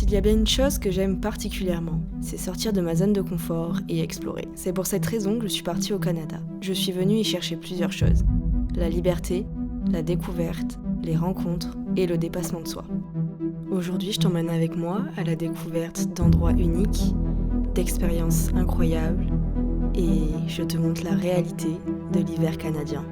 S'il y a bien une chose que j'aime particulièrement, c'est sortir de ma zone de confort et explorer. C'est pour cette raison que je suis partie au Canada. Je suis venue y chercher plusieurs choses. La liberté, la découverte, les rencontres et le dépassement de soi. Aujourd'hui, je t'emmène avec moi à la découverte d'endroits uniques, d'expériences incroyables et je te montre la réalité de l'hiver canadien.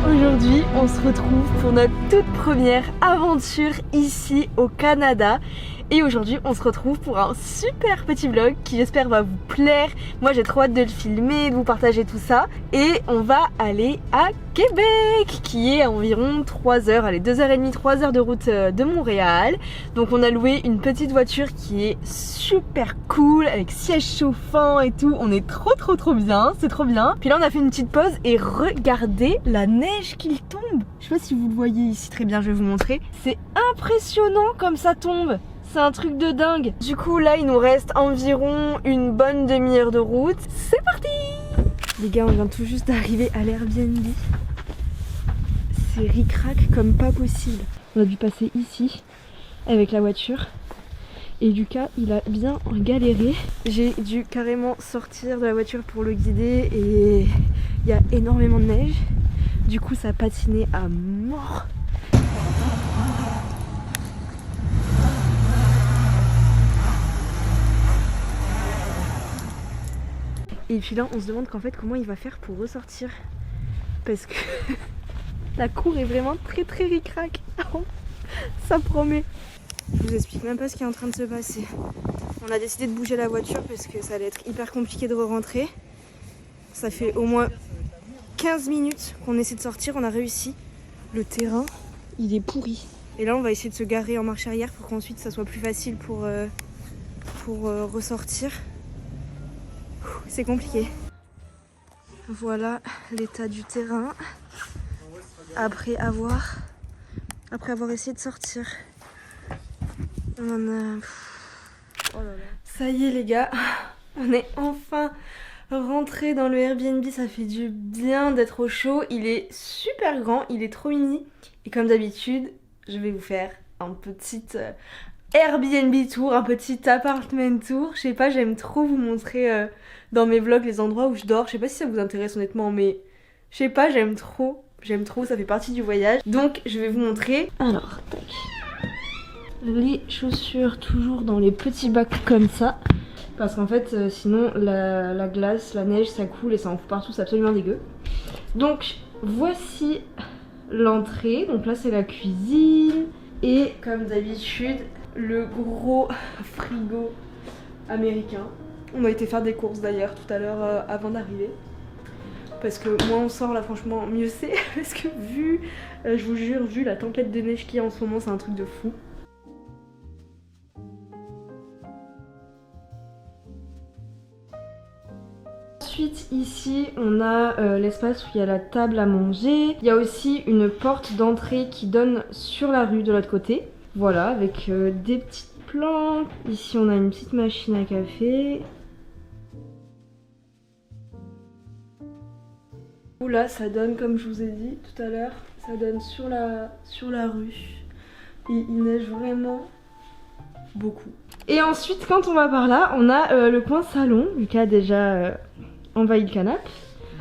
Aujourd'hui, on se retrouve pour notre toute première aventure ici au Canada. Et aujourd'hui, on se retrouve pour un super petit vlog qui j'espère va vous plaire. Moi, j'ai trop hâte de le filmer, de vous partager tout ça. Et on va aller à Québec, qui est à environ 3 heures, allez 2h30, 3 heures de route de Montréal. Donc on a loué une petite voiture qui est super cool, avec siège chauffant et tout. On est trop bien, c'est trop bien. Puis là, on a fait une petite pause et regardez la neige qui tombe. Je sais pas si vous le voyez ici très bien, je vais vous montrer. C'est impressionnant comme ça tombe. C'est un truc de dingue. Du coup là il nous reste environ une bonne demi-heure de route. C'est parti! Les gars, on vient tout juste d'arriver à l'Airbnb. C'est ric-rac comme pas possible. On a dû passer ici avec la voiture. Et Lucas il a bien galéré. J'ai dû carrément sortir de la voiture pour le guider et il y a énormément de neige. Du coup ça a patiné à mort. Et puis là on se demande qu'en fait comment il va faire pour ressortir. Parce que la cour est vraiment très ric-rac. Ça promet. Je vous explique même pas ce qui est en train de se passer. On a décidé de bouger la voiture parce que ça allait être hyper compliqué de re-rentrer. Ça fait au moins 15 minutes qu'on essaie de sortir, on a réussi. Le terrain, il est pourri. Et là on va essayer de se garer en marche arrière pour qu'ensuite ça soit plus facile pour ressortir. C'est compliqué. Voilà l'état du terrain après avoir essayé de sortir. On en a... Oh là là. Ça y est les gars, on est enfin rentré dans le Airbnb. Ça fait du bien d'être au chaud. Il est super grand, il est trop mini. Et comme d'habitude, je vais vous faire un petit Airbnb tour, un petit apartment tour. Je sais pas, j'aime trop vous montrer dans mes vlogs les endroits où je dors. Je sais pas si ça vous intéresse honnêtement, mais je sais pas, j'aime trop, ça fait partie du voyage. Donc je vais vous montrer. Alors, tac. Les chaussures toujours dans les petits bacs comme ça. Parce qu'en fait, sinon la glace, la neige, ça coule et ça en fout partout, c'est absolument dégueu. Donc voici l'entrée. Donc là c'est la cuisine. Et comme d'habitude, le gros frigo américain. On a été faire des courses d'ailleurs tout à l'heure avant d'arriver. Parce que moins on sort là franchement mieux c'est. Parce que je vous jure, vu la tempête de neige qu'il y a en ce moment, c'est un truc de fou. Ensuite ici on a l'espace où il y a la table à manger. Il y a aussi une porte d'entrée qui donne sur la rue de l'autre côté. Voilà, avec des petites plantes. Ici on a une petite machine à café. Là ça donne, comme je vous ai dit tout à l'heure, ça donne sur la rue. Et il neige vraiment beaucoup. Et ensuite quand on va par là, on a le coin salon. Lucas a déjà envahi le canapé.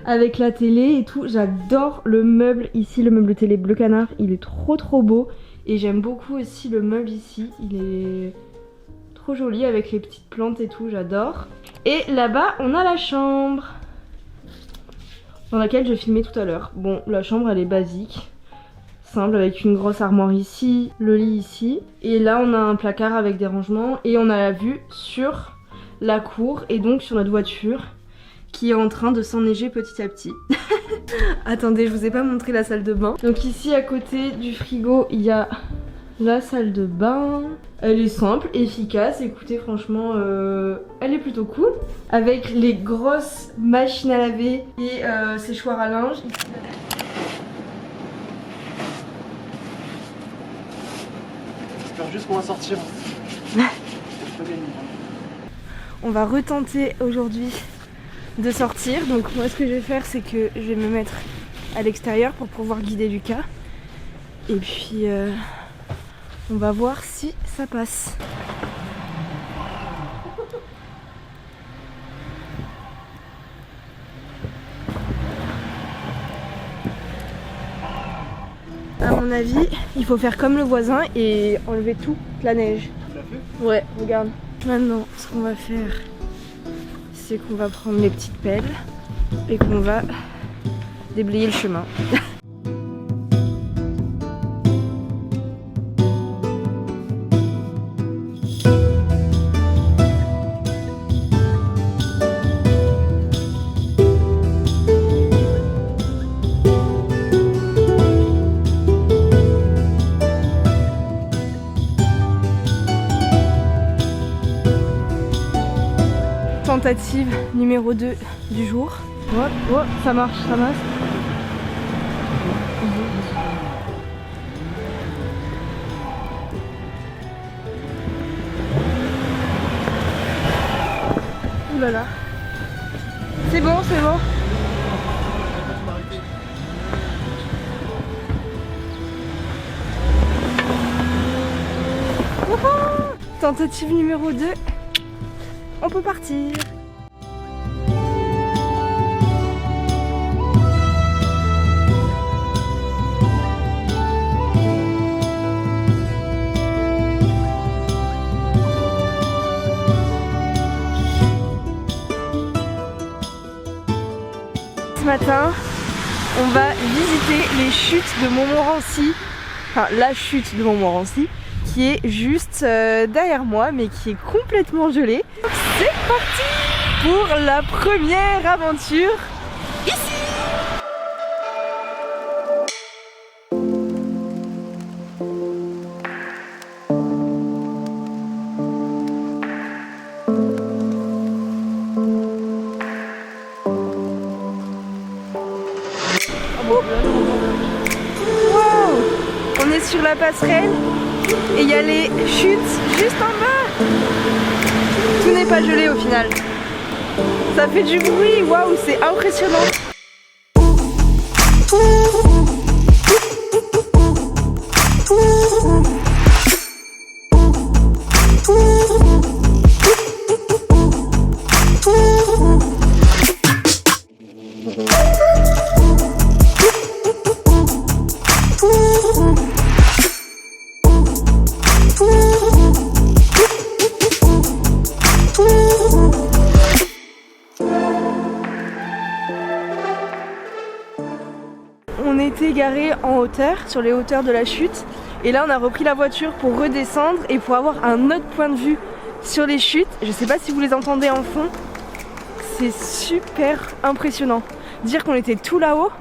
Avec la télé et tout. J'adore le meuble ici, le meuble télé bleu canard. Il est trop beau. Et j'aime beaucoup aussi le meuble ici. Il est trop joli avec les petites plantes et tout, j'adore. Et là-bas on a la chambre dans laquelle je filmais tout à l'heure. Bon, la chambre elle est basique, simple, avec une grosse armoire ici, le lit ici. Et là on a un placard avec des rangements et on a la vue sur la cour et donc sur notre voiture qui est en train de s'enneiger petit à petit. Attendez, je vous ai pas montré la salle de bain. Donc ici à côté du frigo, il y a la salle de bain. Elle est simple, efficace. Écoutez, franchement, elle est plutôt cool. Avec les grosses machines à laver et séchoirs à linge. J'espère juste qu'on va sortir. On va retenter aujourd'hui de sortir. Donc moi ce que je vais faire, c'est que je vais me mettre à l'extérieur pour pouvoir guider Lucas. Et puis on va voir si ça passe. À mon avis, il faut faire comme le voisin et enlever toute la neige. Tu l'as fait ? Ouais, regarde. Maintenant, ce qu'on va faire, c'est qu'on va prendre les petites pelles et qu'on va déblayer le chemin. Tentative numéro 2 du jour. Oh, oh, ça marche, ça marche. Ouh là là. C'est bon, c'est bon. Wouhou! Tentative numéro 2. On peut partir. Ce matin, on va visiter les chutes de Montmorency, enfin la chute de Montmorency, qui est juste derrière moi, mais qui est complètement gelée. C'est parti pour la première aventure ici. Wow, on est sur la passerelle et il y a les chutes juste en bas. Tout n'est pas gelé au final. Ça fait du bruit, waouh, c'est impressionnant. On était garé en hauteur, sur les hauteurs de la chute, et là on a repris la voiture pour redescendre et pour avoir un autre point de vue sur les chutes. Je sais pas si vous les entendez en fond, c'est super impressionnant. Dire qu'on était tout là-haut.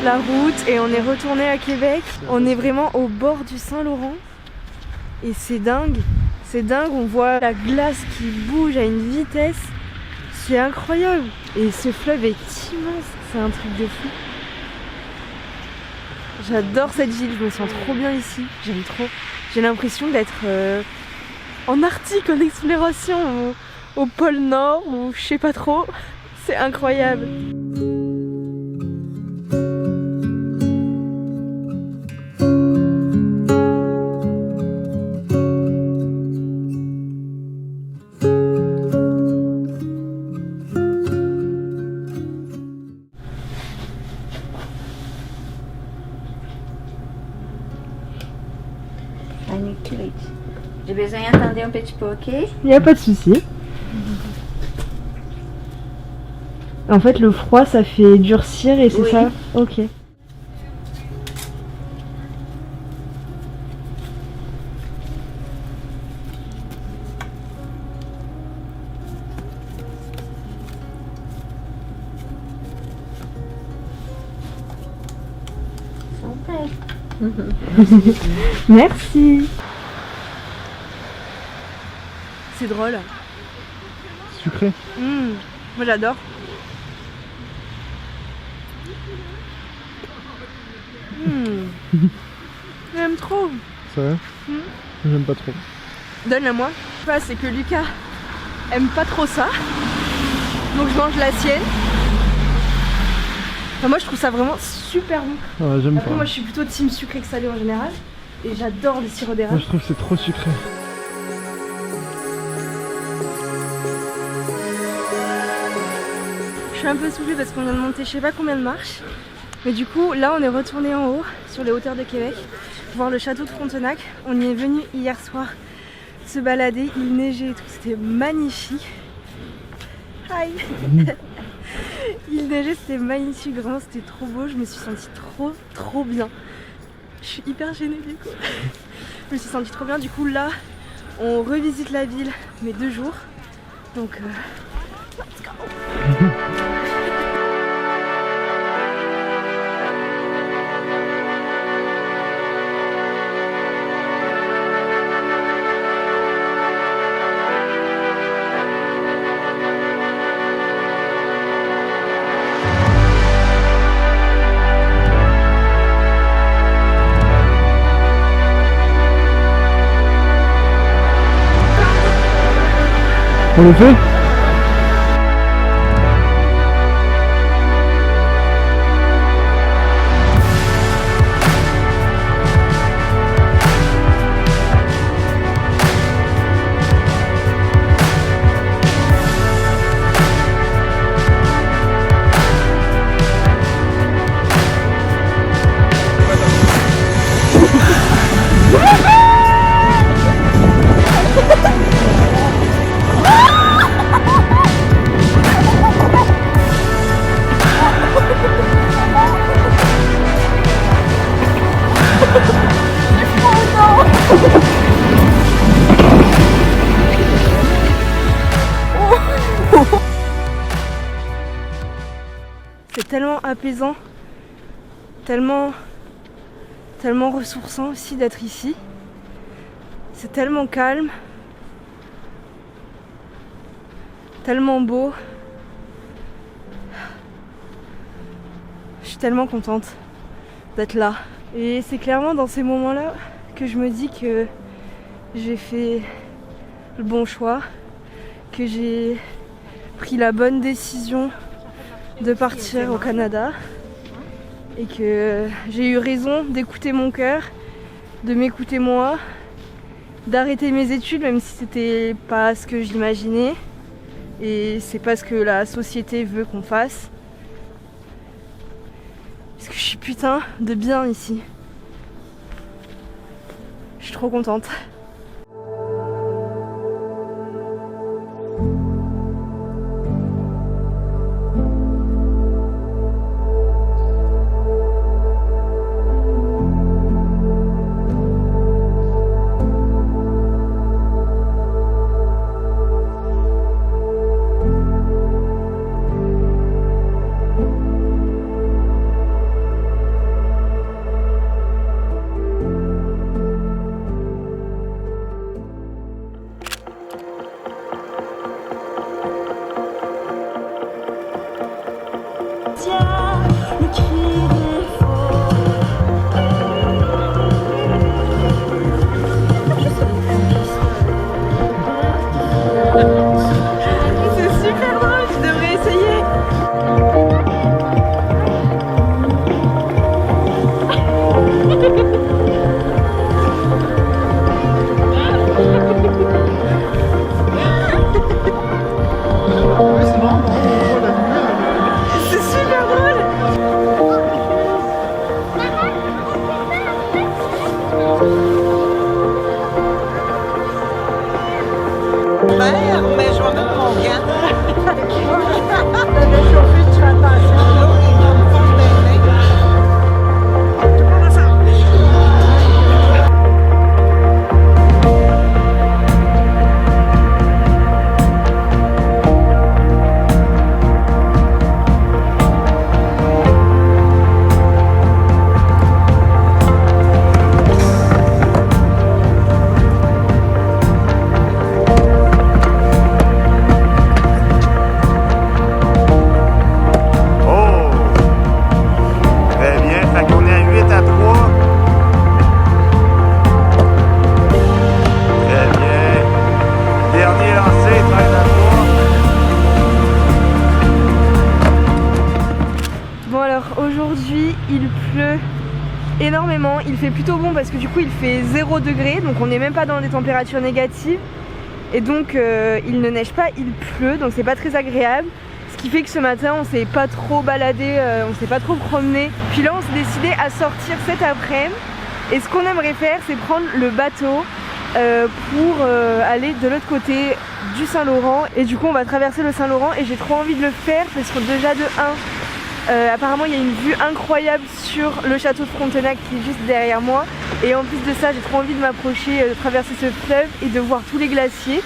La route et on est retourné à Québec. On est vraiment au bord du Saint-Laurent et c'est dingue, on voit la glace qui bouge à une vitesse, c'est incroyable. Et ce fleuve est immense, c'est un truc de fou. J'adore cette ville, je me sens trop bien ici, j'aime trop. J'ai l'impression d'être en Arctique, en exploration, au pôle Nord ou je sais pas trop. C'est incroyable. J'ai besoin d'attendre un petit peu, ok? Il n'y a pas de souci. En fait, le froid, ça fait durcir et c'est Oui. ça? Ok. Merci. C'est drôle. Sucré. Moi j'adore. J'aime trop. C'est vrai? J'aime pas trop. Donne-la moi. C'est que Lucas aime pas trop ça. Donc je mange la sienne. Enfin, moi je trouve ça vraiment super bon. Ouais, j'aime Après pas. moi je suis plutôt team sucré que salé en général. Et j'adore le sirop Moi d'érable. je trouve que c'est trop sucré. Je suis un peu saoulée parce qu'on vient de monter je sais pas combien de marches. Mais du coup là on est retourné en haut sur les hauteurs de Québec voir le château de Frontenac. On y est venu hier soir se balader, il neigeait et tout, c'était magnifique. Hi. Il neigeait, c'était magnifique, vraiment c'était trop beau, je me suis sentie trop bien. Je suis hyper gênée du coup. Je me suis sentie trop bien, du coup là on revisite la ville mais 2 jours. Donc let's go. On le fait? C'est tellement apaisant, tellement ressourçant aussi d'être ici. C'est tellement calme, tellement beau. Je suis tellement contente d'être là. Et c'est clairement dans ces moments-là que je me dis que j'ai fait le bon choix, que j'ai pris la bonne décision de partir au Canada et que j'ai eu raison d'écouter mon cœur, de m'écouter moi, d'arrêter mes études même si c'était pas ce que j'imaginais et c'est pas ce que la société veut qu'on fasse. Parce que je suis putain de bien ici. Je suis trop contente. aujourd'hui il pleut énormément, il fait plutôt bon parce que du coup il fait 0 degré, donc on n'est même pas dans des températures négatives et donc il ne neige pas, il pleut, donc c'est pas très agréable. Ce qui fait que ce matin on s'est pas trop baladé, on s'est pas trop promené. Puis là on s'est décidé à sortir cet après-midi et ce qu'on aimerait faire c'est prendre le bateau pour aller de l'autre côté du Saint-Laurent. Et du coup on va traverser le Saint-Laurent et j'ai trop envie de le faire parce que déjà de 1, apparemment il y a une vue incroyable sur le château de Frontenac qui est juste derrière moi. Et en plus de ça j'ai trop envie de m'approcher, de traverser ce fleuve et de voir tous les glaciers.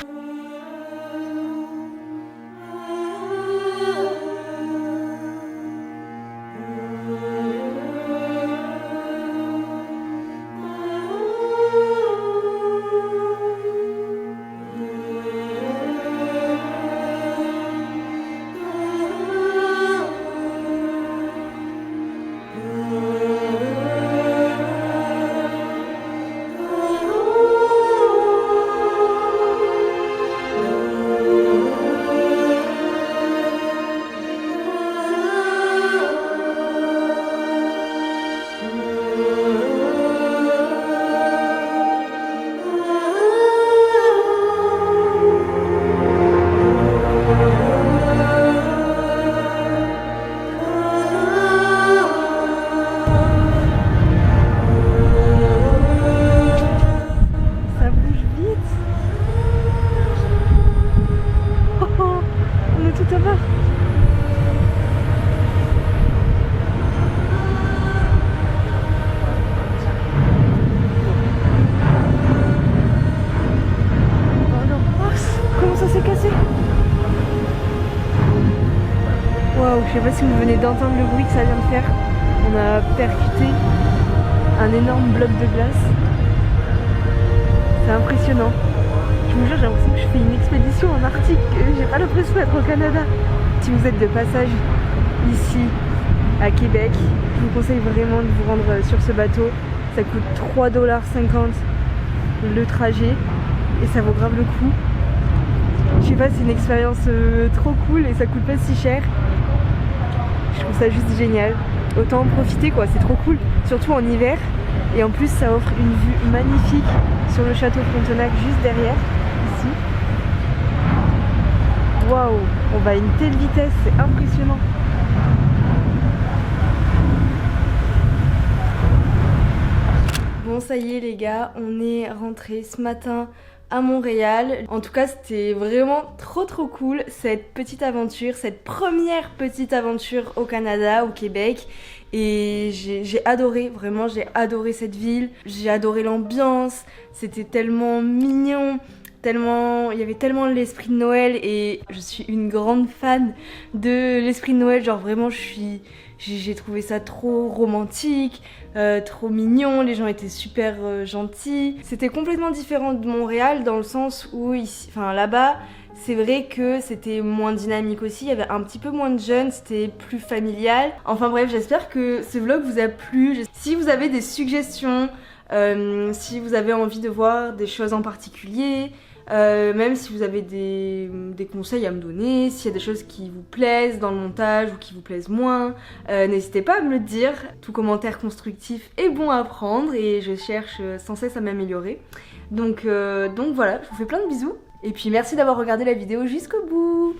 Je sais pas si vous venez d'entendre le bruit que ça vient de faire. On a percuté un énorme bloc de glace. C'est impressionnant. Je vous jure, j'ai l'impression que je fais une expédition en Arctique. J'ai pas l'impression d'être au Canada. Si vous êtes de passage ici à Québec, je vous conseille vraiment de vous rendre sur ce bateau. Ça coûte 3,50 $ le trajet et ça vaut grave le coup. Je sais pas, c'est une expérience trop cool et ça coûte pas si cher. Je trouve ça juste génial. Autant en profiter quoi, c'est trop cool. Surtout en hiver. Et en plus ça offre une vue magnifique sur le château de Frontenac juste derrière, ici. Waouh, on va à une telle vitesse, c'est impressionnant. Bon ça y est les gars, on est rentré ce matin à Montréal. En tout cas c'était vraiment trop cool cette petite aventure, cette première petite aventure au Canada, au Québec. Et j'ai adoré, vraiment j'ai adoré cette ville, j'ai adoré l'ambiance, c'était tellement mignon, il y avait tellement l'esprit de Noël et je suis une grande fan de l'esprit de Noël, genre vraiment j'ai trouvé ça trop romantique, trop mignon, les gens étaient super gentils. C'était complètement différent de Montréal dans le sens où ici, enfin là-bas, c'est vrai que c'était moins dynamique aussi, il y avait un petit peu moins de jeunes, c'était plus familial. Enfin bref, j'espère que ce vlog vous a plu. Si vous avez des suggestions, si vous avez envie de voir des choses en particulier, même si vous avez des conseils à me donner, s'il y a des choses qui vous plaisent dans le montage ou qui vous plaisent moins, n'hésitez pas à me le dire. Tout commentaire constructif est bon à prendre et je cherche sans cesse à m'améliorer. Donc voilà, je vous fais plein de bisous et puis merci d'avoir regardé la vidéo jusqu'au bout.